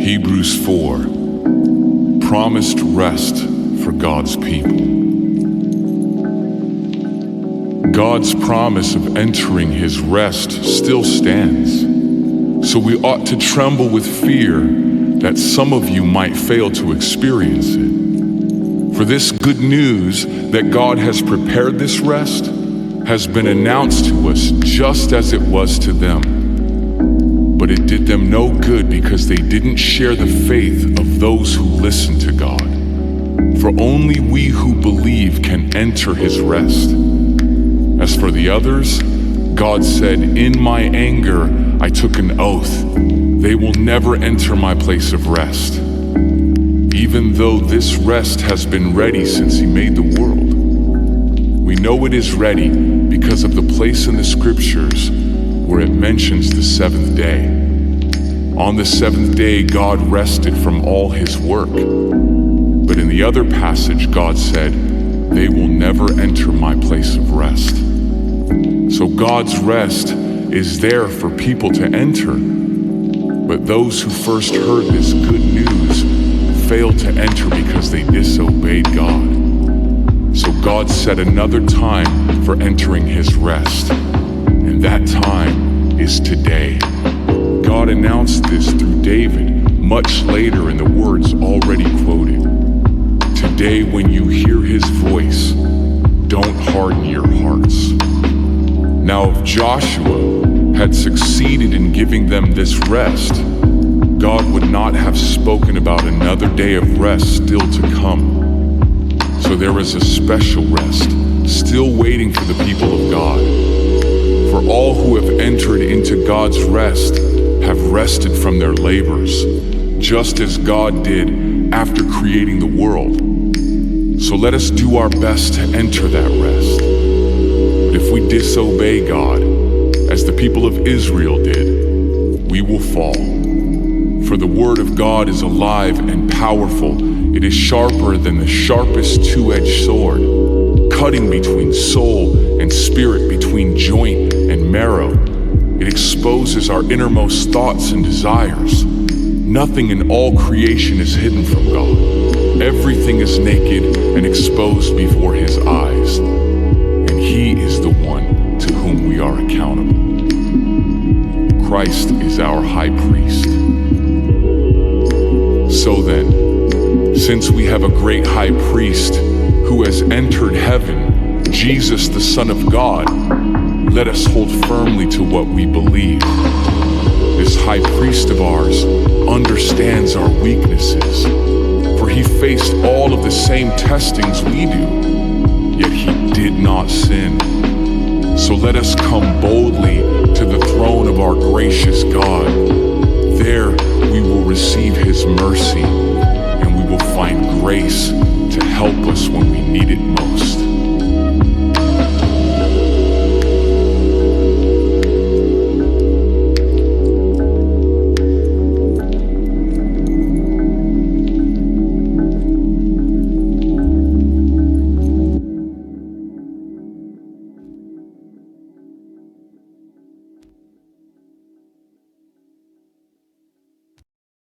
Hebrews 4, promised rest for God's people. God's promise of entering his rest still stands, so we ought to tremble with fear that some of you might fail to experience it. For this good news that God has prepared this rest has been announced to us just as it was to them. But it did them no good because they didn't share the faith of those who listen to God. For only we who believe can enter his rest. As for the others, God said, "In my anger I took an oath. They will never enter my place of rest." Even though this rest has been ready since he made the world. We know it is ready because of the place in the scriptures where it mentions the seventh day. On the seventh day, God rested from all his work. But in the other passage, God said, "They will never enter my place of rest." So God's rest is there for people to enter. But those who first heard this good news failed to enter because they disobeyed God. So God set another time for entering his rest. And that time is today. God announced this through David much later in the words already quoted. Today when you hear his voice, don't harden your hearts. Now if Joshua had succeeded in giving them this rest, God would not have spoken about another day of rest still to come. So there is a special rest still waiting for the people of God. For all who have entered into God's rest have rested from their labors, just as God did after creating the world. So let us do our best to enter that rest. But if we disobey God, as the people of Israel did, we will fall. For the word of God is alive and powerful. It is sharper than the sharpest two-edged sword, cutting between soul and spirit, between joint and marrow. It exposes our innermost thoughts and desires. Nothing in all creation is hidden from God. Everything is naked and exposed before his eyes, and he is the one to whom we are accountable. Christ is our high priest. So then, since we have a great high priest who has entered heaven, Jesus, the Son of God, let us hold firmly to what we believe. This high priest of ours understands our weaknesses, for he faced all of the same testings we do, yet he did not sin. So let us come boldly to the throne of our gracious God. There we will receive his mercy, and we will find grace to help us when we need it most.